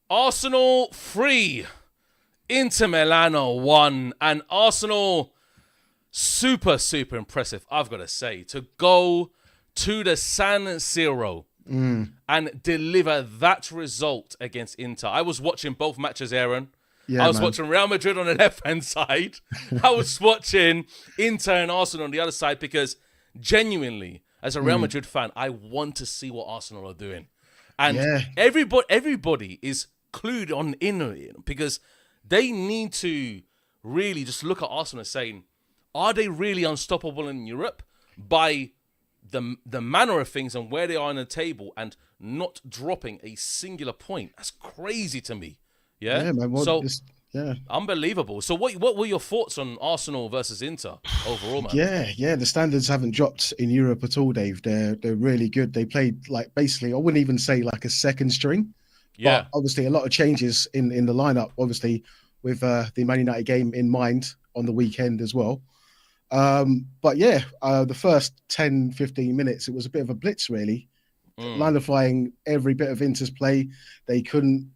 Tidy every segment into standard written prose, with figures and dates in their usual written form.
Arsenal 3, Inter Milan 1, and Arsenal super, super impressive, I've got to say, to go to the San Siro and deliver that result against Inter. I was watching both matches, Aaron. Yeah, I was man. watching Real Madrid on the left-hand side. I was watching Inter and Arsenal on the other side because genuinely, as a Real Madrid fan, I want to see what Arsenal are doing. And Yeah. everybody is clued on in it because they need to really just look at Arsenal and saying, are they really unstoppable in Europe by the manner of things and where they are on the table and not dropping a singular point? That's crazy to me. Yeah. Yeah, man. Yeah. Unbelievable. So what were your thoughts on Arsenal versus Inter overall, man? Yeah. The standards haven't dropped in Europe at all, Dave. They're really good. They played like basically, I wouldn't even say like a second string, Yeah. but obviously a lot of changes in the lineup. Obviously, with the Man United game in mind on the weekend as well. But yeah, the first 10, 15 minutes, it was a bit of a blitz, really. Nullifying every bit of Inter's play. They couldn't,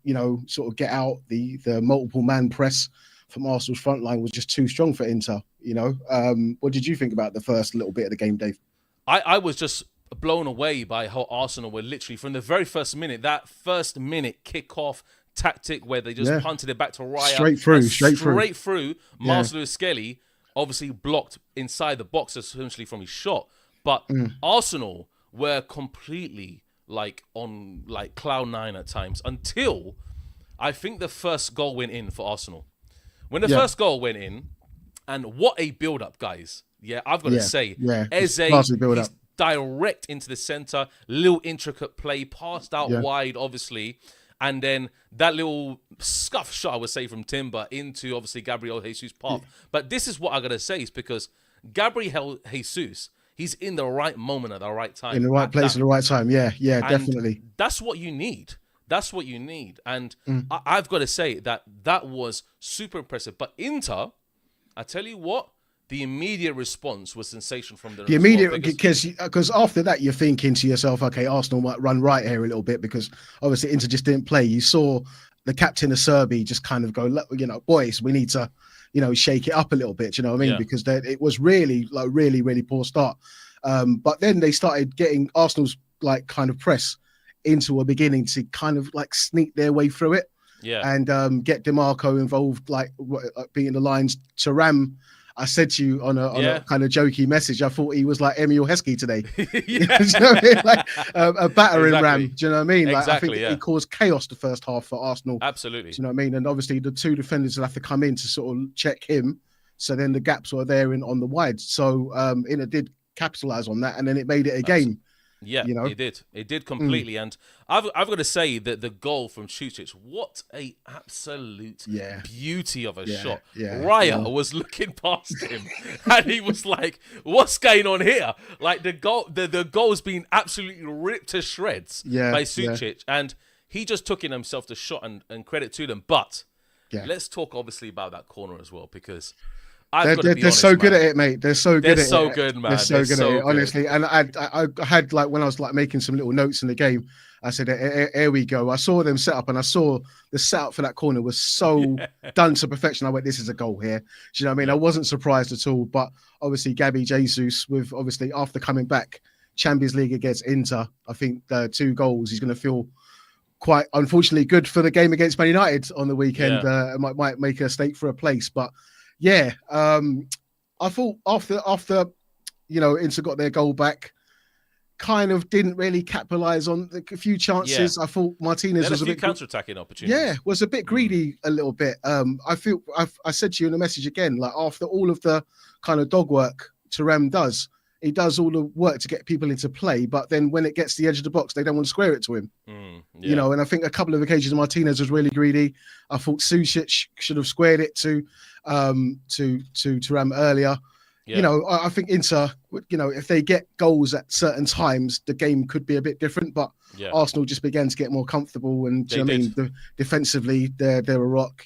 sort of get out. The multiple man press from Arsenal's front line was just too strong for Inter, What did you think about the first little bit of the game, Dave? I was just blown away by how Arsenal were literally from the very first minute, that first minute kickoff tactic where they just punted it back to Raya. Straight through. Marcelo Skelly obviously blocked inside the box essentially from his shot. But Arsenal were completely on cloud nine at times until I think the first goal went in for Arsenal. When the first goal went in, and what a build-up, guys. Yeah, I've got to say, Eze, he's direct into the center, little intricate play, passed out wide, obviously, and then that little scuff shot, I would say, from Timber into, obviously, Gabriel Jesus' path. But this is what I got to say, is because Gabriel Jesus, he's in the right moment at the right time. In the right place at the right time, yeah, and definitely. That's what you need. That's what you need. And I've got to say that was super impressive. But Inter, I tell you what, the immediate response was sensational from the immediate, because after that you're thinking to yourself, okay, Arsenal might run right here a little bit because obviously Inter just didn't play. You saw the captain of Serbia just kind of go, boys, we need to, shake it up a little bit. You know what I mean? Yeah. Because it was really poor start. But then they started getting Arsenal's kind of press into a beginning to kind of sneak their way through it. Yeah. And get DeMarco involved, beating the lines. Thuram, I said to you on a kind of jokey message, I thought he was like Emil Heskey today. A battering ram. Do you know what I mean? I think he caused chaos the first half for Arsenal. Absolutely. Do you know what I mean? And obviously the two defenders will have to come in to sort of check him. So then the gaps were there on the wide. So Inter did capitalize on that, and then it made it a game. Yeah, it did completely. And I've got to say that the goal from Šušić, what a absolute beauty of a shot. Raya was looking past him and he was like, what's going on here? The goal's been absolutely ripped to shreds by Šušić, and he just took in himself the shot, and credit to them. But let's talk obviously about that corner as well, because they're so good at it, mate. They're so good at it. They're so good, man. They're so good at it, honestly. And I had when I was making some little notes in the game, I said, here we go. I saw them set up, and I saw the setup for that corner was so done to perfection. I went, this is a goal here. Do you know what I mean? I wasn't surprised at all. But obviously, Gabriel Jesus, with obviously after coming back, Champions League against Inter, I think the 2 goals, he's going to feel quite, unfortunately, good for the game against Man United on the weekend. Might make a stake for a place, but yeah, I thought after Inter got their goal back, kind of didn't really capitalize on a few chances. I thought Martinez was a bit counter-attacking opportunities. Yeah, was a bit greedy a little bit. I said to you in the message again, after all of the kind of dog work Thuram does, he does all the work to get people into play, but then when it gets to the edge of the box, they don't want to square it to him. And I think a couple of occasions Martinez was really greedy. I thought Šušić should have squared it to Thuram earlier. I think Inter, if they get goals at certain times, the game could be a bit different, but Arsenal just began to get more comfortable, and defensively they're a rock.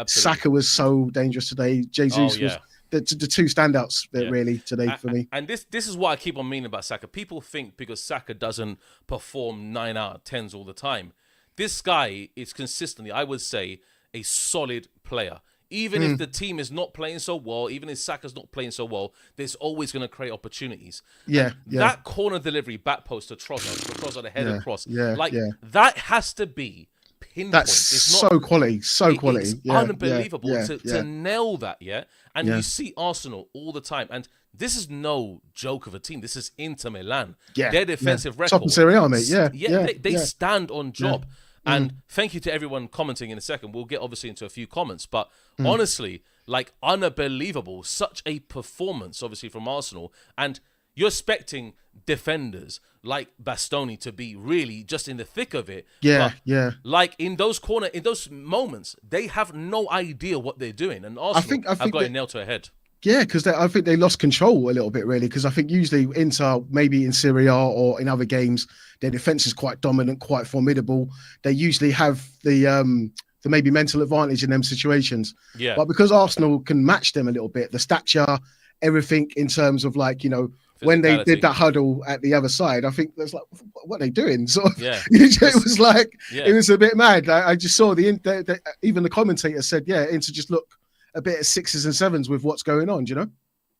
Saka was so dangerous today. Jesus was the 2 standouts really today for me. And this is what I keep on meaning about Saka. People think because Saka doesn't perform 9 out of 10s all the time, this guy is consistently, I would say, a solid player. Even if the team is not playing so well, even if Saka's not playing so well, there's always going to create opportunities. Yeah, That corner delivery back post to Trossard, the header cross, that has to be pinpoint. That's so quality. It's unbelievable to nail that, And you see Arsenal all the time. And this is no joke of a team. This is Inter Milan. Their defensive record. Top of Serie A, mate. They stand on job. And thank you to everyone commenting in a second. We'll get obviously into a few comments. But honestly, like, unbelievable. Such a performance, obviously, from Arsenal. And you're expecting defenders like Bastoni to be really just in the thick of it. Like, in those moments, they have no idea what they're doing. And Arsenal have got it nailed to a head. Yeah, because I think they lost control a little bit, really, because I think usually Inter, maybe in Serie A or in other games, their defence is quite dominant, quite formidable. They usually have the maybe mental advantage in them situations. Yeah. But because Arsenal can match them a little bit, the stature, everything in terms of, like, you know, when they did that huddle at the other side, I think there's like, what are they doing? So it was like, it was a bit mad. I just saw even the commentator said, Inter just look a bit of 6s and 7s with what's going on, do you know?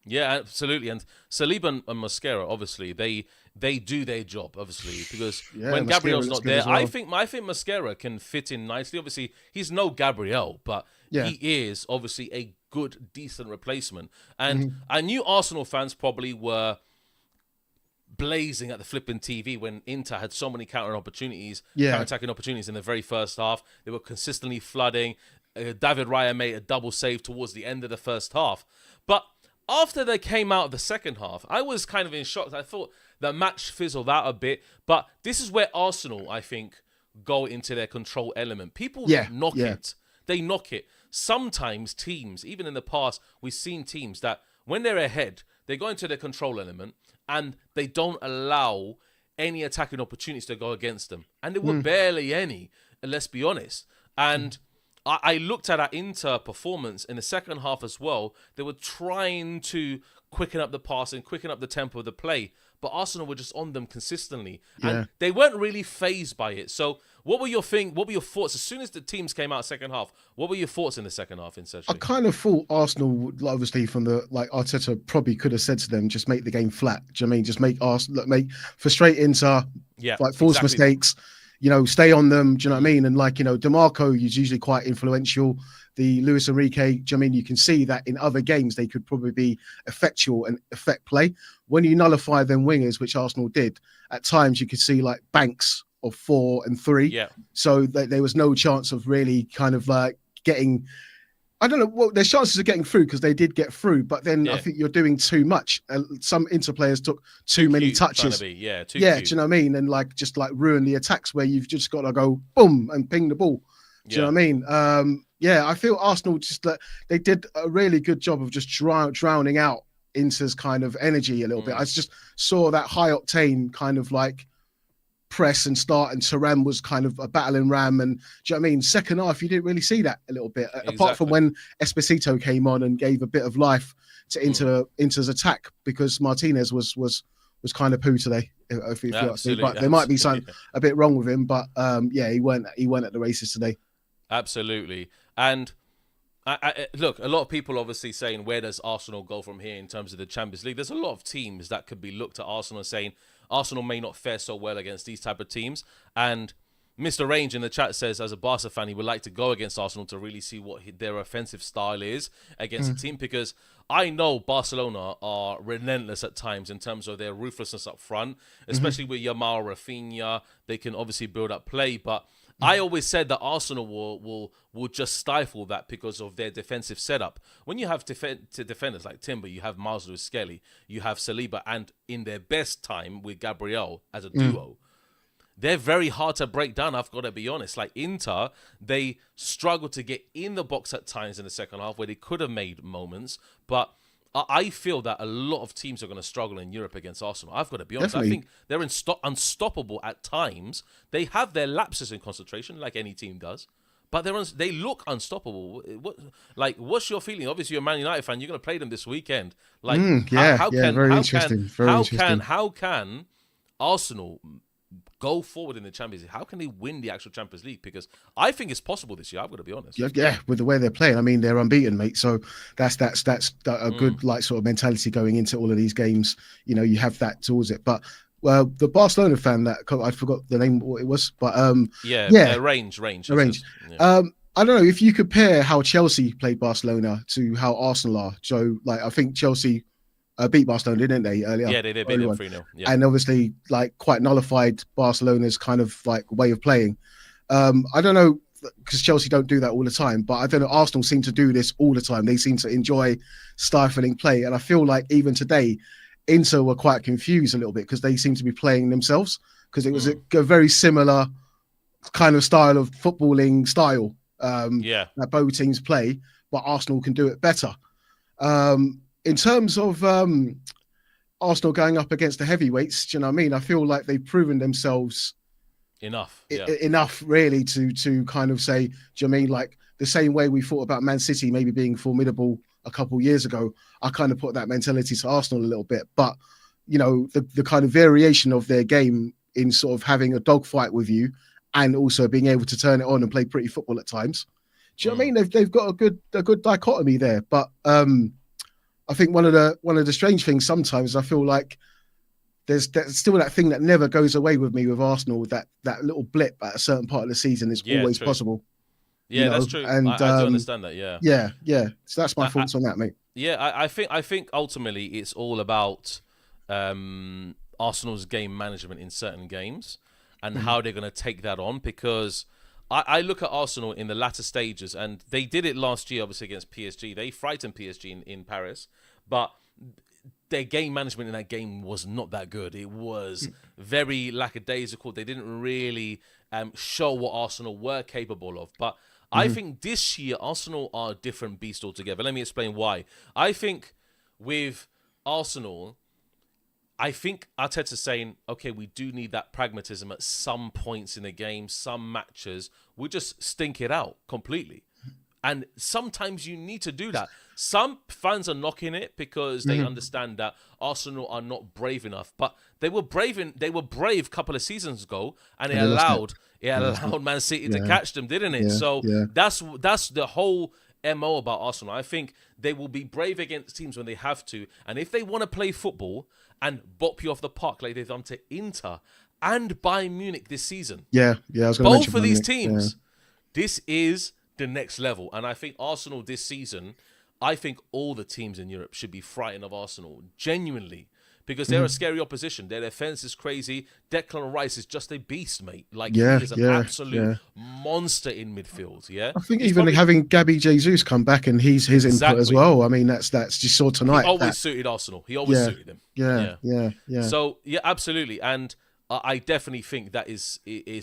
Yeah, absolutely. And Saliba and Mosquera, obviously, they do their job, obviously, because when Gabriel's not there, well. I think Mosquera can fit in nicely. Obviously, he's no Gabriel, but he is obviously a good, decent replacement. And I knew Arsenal fans probably were blazing at the flipping TV when Inter had so many counter-attacking opportunities in the very first half. They were consistently flooding. David Raya made a double save towards the end of the first half. But after they came out of the second half, I was kind of in shock. I thought the match fizzled out a bit. But this is where Arsenal, I think, go into their control element. People knock it. They knock it. Sometimes teams, even in the past, we've seen teams that when they're ahead, they go into their control element and they don't allow any attacking opportunities to go against them. And there were barely any, let's be honest. And I looked at that Inter performance in the second half as well. They were trying to quicken up the passing, quicken up the tempo of the play, but Arsenal were just on them consistently, and they weren't really fazed by it. So, what were your thoughts as soon as the teams came out second half? What were your thoughts in the second half, essentially? I kind of thought Arsenal, obviously, from Arteta probably could have said to them, just make the game flat. Do you know what I mean? Just make Arsenal frustrate Inter, force mistakes. You know, stay on them. Do you know what I mean? And DeMarco is usually quite influential. The Luis Enrique, do you know what I mean? You can see that in other games, they could probably be effectual and affect play. When you nullify them wingers, which Arsenal did, at times you could see like banks of 4 and 3. Yeah. So there was no chance of really kind of getting, I don't know, well, there's chances of getting through because they did get through, but then I think you're doing too much. Some Inter players took too many touches. Too cute. Do you know what I mean? And just ruin the attacks where you've just got to go boom and ping the ball. Do you know what I mean? I feel Arsenal they did a really good job of just drowning out Inter's kind of energy a little bit. I just saw that high octane kind of press and start, and Thuram was kind of a battling ram. And do you know what I mean? Second half, you didn't really see that a little bit, apart from when Esposito came on and gave a bit of life to Inter's attack, because Martinez was kind of poo today. If you but there might be something a bit wrong with him. But he went at the races today. Absolutely. And I look, a lot of people obviously saying, where does Arsenal go from here in terms of the Champions League? There's a lot of teams that could be looked at Arsenal saying Arsenal may not fare so well against these type of teams. And Mr. Range in the chat says, as a Barca fan, he would like to go against Arsenal to really see what their offensive style is against the team, because I know Barcelona are relentless at times in terms of their ruthlessness up front, especially with Yamal, Rafinha. They can obviously build up play, but I always said that Arsenal will just stifle that because of their defensive setup. When you have defenders like Timber, you have Miles Lewis-Skelly, you have Saliba, and in their best time with Gabriel as a duo, they're very hard to break down, I've got to be honest. Like Inter, they struggled to get in the box at times in the second half where they could have made moments, but I feel that a lot of teams are going to struggle in Europe against Arsenal. I've got to be honest. Definitely. I think they're unstoppable at times. They have their lapses in concentration, like any team does, but they look unstoppable. What's your feeling? Obviously, you're a Man United fan. You're going to play them this weekend. How can Arsenal go forward in the Champions League? How can they win the actual Champions League? Because I think it's possible this year. I've got to be honest. Yeah, with the way they're playing, I mean, they're unbeaten, mate. So that's a good like sort of mentality going into all of these games. You know, you have that towards it. But the Barcelona fan that I forgot the name what it was, but Range. I don't know if you compare how Chelsea played Barcelona to how Arsenal are. So, like, I think Chelsea beat Barcelona, didn't they, earlier? Yeah, they did. Beat them 3-0. Yeah. And obviously, like, quite nullified Barcelona's kind of like way of playing. I don't know, because Chelsea don't do that all the time, but I don't know, Arsenal seem to do this all the time. They seem to enjoy stifling play. And I feel like even today, Inter were quite confused a little bit because they seem to be playing themselves, because it was a very similar kind of style of footballing style. That both teams play, but Arsenal can do it better. In terms of Arsenal going up against the heavyweights, do you know what I mean? I feel like they've proven themselves enough really to kind of say, do you know what I mean? Like the same way we thought about Man City maybe being formidable a couple of years ago, I kind of put that mentality to Arsenal a little bit. But, you know, the kind of variation of their game in sort of having a dogfight with you and also being able to turn it on and play pretty football at times. Do you know what I mean? They've got a good dichotomy there. But I think one of the strange things sometimes, I feel like there's still that thing that never goes away with me with Arsenal, that little blip at a certain part of the season is always possible. Yeah, that's true. And I do understand that. Yeah. So that's my thoughts on that, mate. Yeah, I think ultimately it's all about Arsenal's game management in certain games and how they're going to take that on, because I look at Arsenal in the latter stages, and they did it last year, obviously, against PSG. They frightened PSG in Paris, but their game management in that game was not that good. It was very lackadaisical. They didn't really show what Arsenal were capable of. But I think this year, Arsenal are a different beast altogether. Let me explain why. I think with Arsenal, I think Arteta's saying, okay, we do need that pragmatism at some points in the game, some matches. We just stink it out completely. And sometimes you need to do that. Some fans are knocking it because they understand that Arsenal are not brave enough. But they were brave a couple of seasons ago, and it allowed Man City to catch them, didn't it? That's the whole MO about Arsenal. I think they will be brave against teams when they have to. And if they want to play football and bop you off the park like they've done to Inter and Bayern Munich this season. I was going to mention both of these teams. This is the next level. And I think Arsenal this season, I think all the teams in Europe should be frightened of Arsenal, genuinely, because they're a scary opposition. Their defense is crazy. Declan Rice is just a beast, mate. Like, he is an absolute monster in midfield, I think even having Gabriel Jesus come back and his input as well. I mean, that's just saw tonight. He always suited Arsenal. He always suited them. Yeah. So, absolutely. And I definitely think that is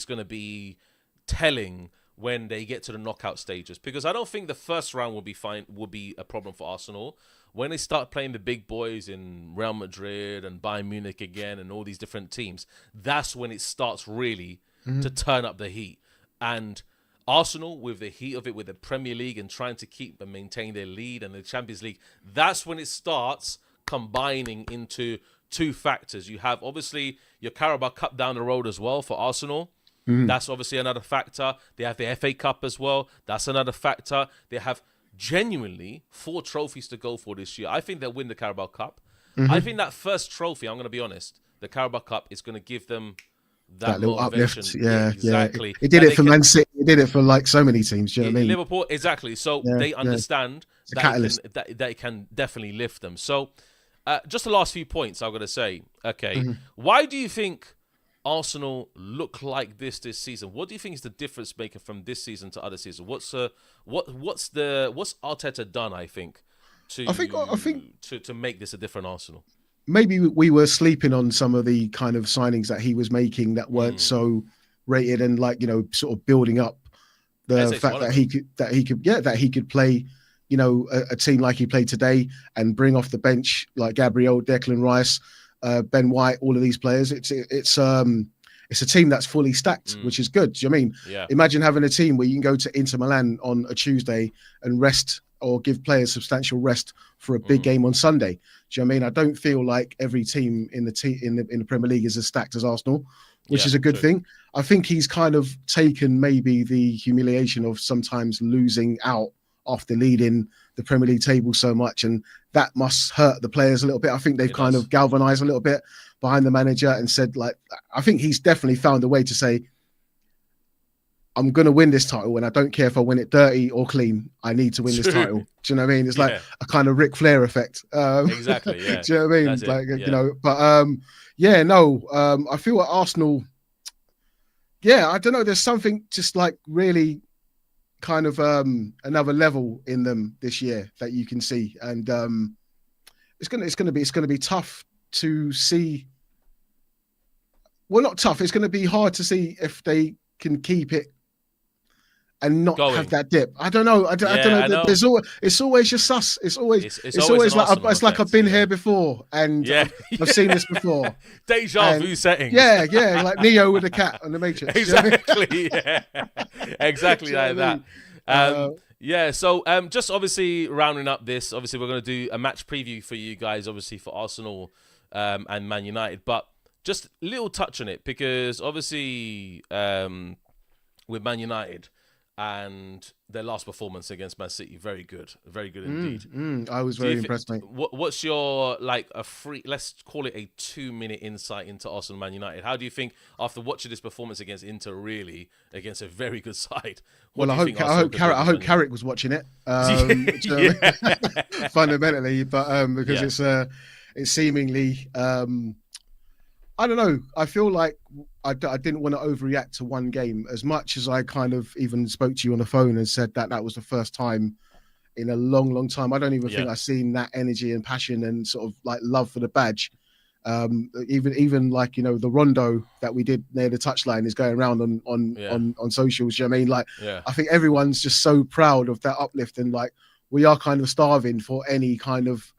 going to be telling when they get to the knockout stages, because I don't think the first round will be a problem for Arsenal. When they start playing the big boys in Real Madrid and Bayern Munich again and all these different teams, that's when it starts really to turn up the heat. And Arsenal, with the heat of it with the Premier League and trying to keep and maintain their lead and the Champions League, that's when it starts combining into two factors. You have obviously your Carabao Cup down the road as well for Arsenal. That's obviously another factor. They have the FA Cup as well. That's another factor. They have genuinely 4 trophies to go for this year. I think they'll win the Carabao Cup. I think that first trophy, I'm going to be honest, the Carabao Cup is going to give them that little uplift. Exactly. It did it for Man City. It did it for like so many teams. Do you know what I mean? Liverpool, exactly. So they understand that it can definitely lift them. So just the last few points I'm going to say. Okay, why do you think Arsenal look like this season? What do you think is the difference maker from this season to other seasons? What's Arteta done? I think to make this a different Arsenal. Maybe we were sleeping on some of the kind of signings that he was making that weren't so rated, and like, you know, sort of building up the fact that he could play, you know, a team like he played today and bring off the bench like Gabriel, Declan Rice, Ben White, all of these players. It's a team that's fully stacked, which is good. Do you know what I mean? Yeah. Imagine having a team where you can go to Inter Milan on a Tuesday and rest, or give players substantial rest for a big game on Sunday. Do you know what I mean? I don't feel like every team in the Premier League is as stacked as Arsenal. which is a good thing. I think he's kind of taken maybe the humiliation of sometimes losing out after leading the Premier League table so much, and that must hurt the players a little bit. I think they've kind of galvanized a little bit behind the manager and said, like, I think he's definitely found a way to say, I'm going to win this title, and I don't care if I win it dirty or clean. I need to win this title. Do you know what I mean? It's like a kind of Ric Flair effect. Exactly, yeah. Do you know what I mean? Like, you know, but I feel at Arsenal, I don't know. There's something just like really kind of another level in them this year that you can see, and it's gonna be tough to see. Well, not tough. It's going to be hard to see if they can keep it and not have that dip. I don't know. I don't know. It's always just sus. It's always like I've been here before, and I've seen this before. Deja vu settings. Yeah, like Neo with the cat on the Matrix. Exactly. Exactly like that. So just obviously rounding up this. Obviously, we're going to do a match preview for you guys. Obviously for Arsenal and Man United, but just a little touch on it because obviously with Man United. And their last performance against Man City, very good indeed. I was very impressed, mate. What's your let's call it a 2-minute insight into Arsenal Man United? How do you think after watching this performance against Inter, really against a very good side? Well, I hope Carrick was watching it. Fundamentally, but because it's seemingly. I don't know. I feel like I didn't want to overreact to one game as much as I kind of even spoke to you on the phone and said that was the first time in a long, long time. I don't even think I've seen that energy and passion and sort of like love for the badge. Even like, you know, the rondo that we did near the touchline is going around on socials. You know what I mean? Like, I think everyone's just so proud of that uplift, and like we are kind of starving for any kind of,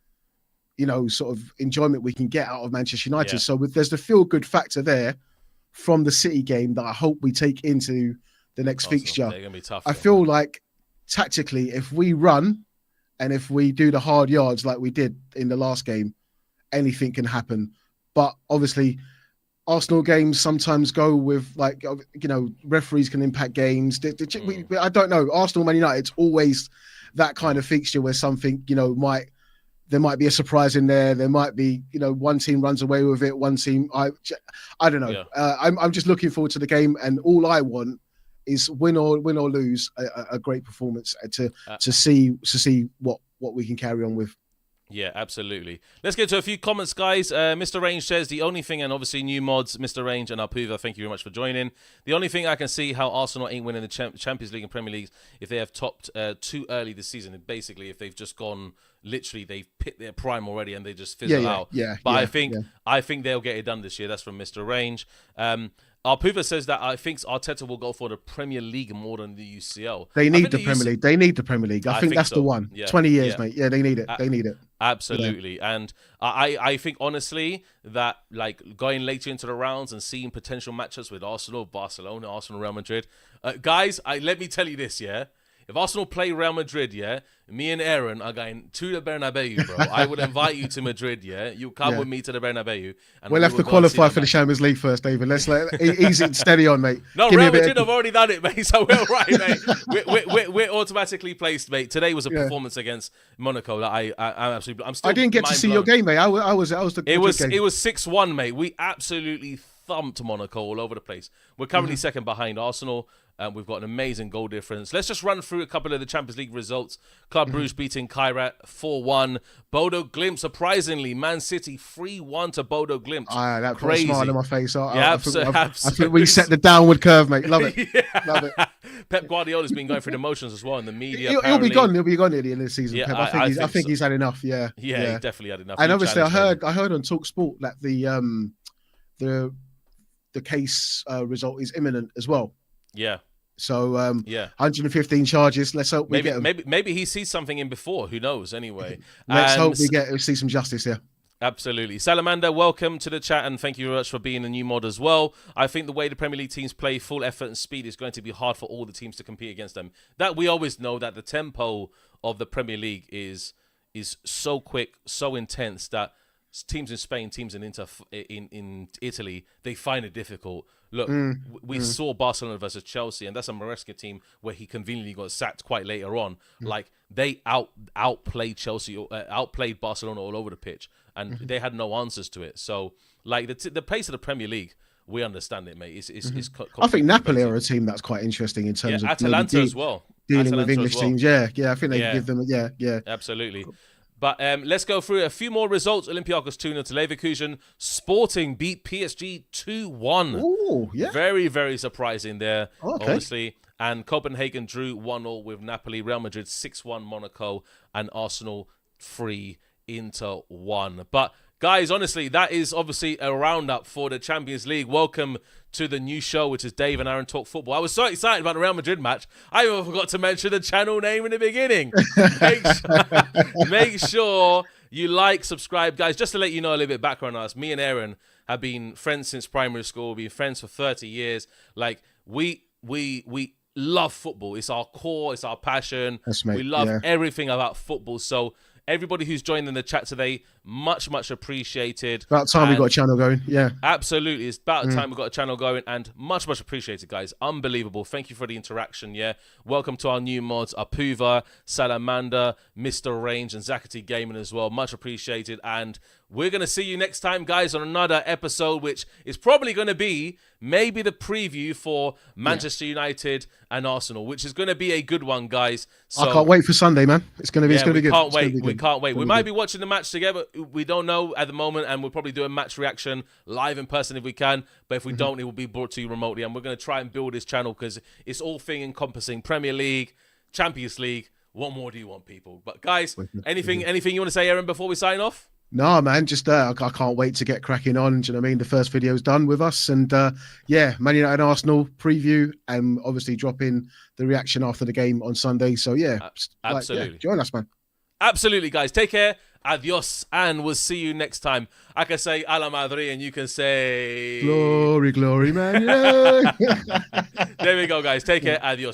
you know, sort of enjoyment we can get out of Manchester United. Yeah. So there's the feel-good factor there from the City game that I hope we take into the next fixture. They're gonna be tough, I feel like tactically, if we run and if we do the hard yards like we did in the last game, anything can happen. But obviously, Arsenal games sometimes go with, like, you know, referees can impact games. I don't know. Arsenal, Man United, it's always that kind of fixture where something, you know, there might be a surprise in there. There might be, you know, one team runs away with it. One team, I don't know. Yeah. I'm just looking forward to the game, and all I want is win or lose a great performance to see what we can carry on with. Yeah, absolutely. Let's get to a few comments, guys. Mr. Range says the only thing, and obviously new mods, Mr. Range and Alpuva, thank you very much for joining. The only thing I can see how Arsenal ain't winning the Champions League and Premier League if they have topped too early this season. Basically, if they've just gone, literally, they've hit their prime already and they just fizzle out. But I think they'll get it done this year. That's from Mr. Range. Alpuva says that I think Arteta will go for the Premier League more than the UCL. They need the Premier League. They need the Premier League. I think that's the one. Yeah. 20 years, mate. Yeah, they need it. They need it. Absolutely. Yeah. And I think, honestly, that like going later into the rounds and seeing potential matchups with Arsenal, Barcelona, Arsenal, Real Madrid. Guys, let me tell you this, yeah? If Arsenal play Real Madrid, me and Aaron are going to the Bernabeu, bro. I would invite you to Madrid, You come with me to the Bernabeu. And we'll have to qualify for the Champions League first, David. Let's easy and steady on, mate. No, Real Madrid have already done it, mate. So we're all right, mate. We're automatically placed, mate. Today was a performance against Monaco that I'm still. I didn't get to see your game, mate. I was the. It was 6-1, mate. We absolutely thumped Monaco all over the place. We're currently second behind Arsenal. We've got an amazing goal difference. Let's just run through a couple of the Champions League results. Club Brugge beating Kairat 4-1. Bodo Glimt, surprisingly, Man City 3-1 to Bodo Glimt. That put a smile on my face. I think we set the downward curve, mate. Love it. Love it. Pep Guardiola's been going through the motions as well in the media. He'll be gone. He'll be gone at the end of the season. Yeah, I think he's had enough. Yeah, he definitely had enough. And obviously, I heard on TalkSport that the case result is imminent as well. Yeah. So 115 charges. Let's hope we get him. Maybe he sees something in before. Who knows? Anyway, let's hope we see some justice here. Absolutely. Salamander, welcome to the chat, and thank you very much for being a new mod as well. I think the way the Premier League teams play, full effort and speed, is going to be hard for all the teams to compete against them. That we always know that the tempo of the Premier League is so quick, so intense that teams in Spain, teams in in Italy, they find it difficult. Look, we saw Barcelona versus Chelsea, and that's a Maresca team where he conveniently got sacked quite later on. Like, they outplayed Chelsea, outplayed Barcelona all over the pitch, and they had no answers to it. So, like, the pace of the Premier League, we understand it, mate. I think Napoli are a team that's quite interesting in terms of Atalanta as well. Dealing with English teams. Yeah, I think they give them. Yeah, absolutely. Cool. But let's go through a few more results. Olympiacos 2-0 to Leverkusen. Sporting beat PSG 2-1. Oh, yeah. Very, very surprising there, obviously. And Copenhagen drew 1-0 with Napoli. Real Madrid 6-1 Monaco. And Arsenal 3 Inter 1. But guys, honestly, that is obviously a roundup for the Champions League. Welcome to the new show, which is Dave and Aaron Talk Football. I was so excited about the Real Madrid match, I even forgot to mention the channel name in the beginning. Make sure you like, subscribe. Guys, just to let you know a little bit of background on us, me and Aaron have been friends since primary school. We've been friends for 30 years. Like, we love football. It's our core. It's our passion. We love everything about football. So everybody who's joined in the chat today, much appreciated. About time we got a channel going. Yeah, absolutely. It's about time we got a channel going, and much appreciated, guys. Unbelievable. Thank you for the interaction. Yeah, welcome to our new mods, Apuva, Salamander, Mr. Range, and Zakati Gaming as well. Much appreciated, and we're gonna see you next time, guys, on another episode, which is probably gonna be maybe the preview for Manchester United and Arsenal, which is gonna be a good one, guys. So, I can't wait for Sunday, man. It's gonna be. It's gonna be good. We can't wait. We might be watching the match together. We don't know at the moment, and we'll probably do a match reaction live in person if we can. But if we don't, it will be brought to you remotely. And we're going to try and build this channel because it's all thing encompassing: Premier League, Champions League. What more do you want, people? But guys, anything you want to say, Aaron, before we sign off? No, man, just I can't wait to get cracking on. Do you know what I mean? The first video's done with us, and Man United Arsenal preview, and obviously drop in the reaction after the game on Sunday. So absolutely, join us, man. Absolutely, guys. Take care. Adios, and we'll see you next time. I can say a la Madrid, and you can say glory, man. There we go, guys. Take care. Adios.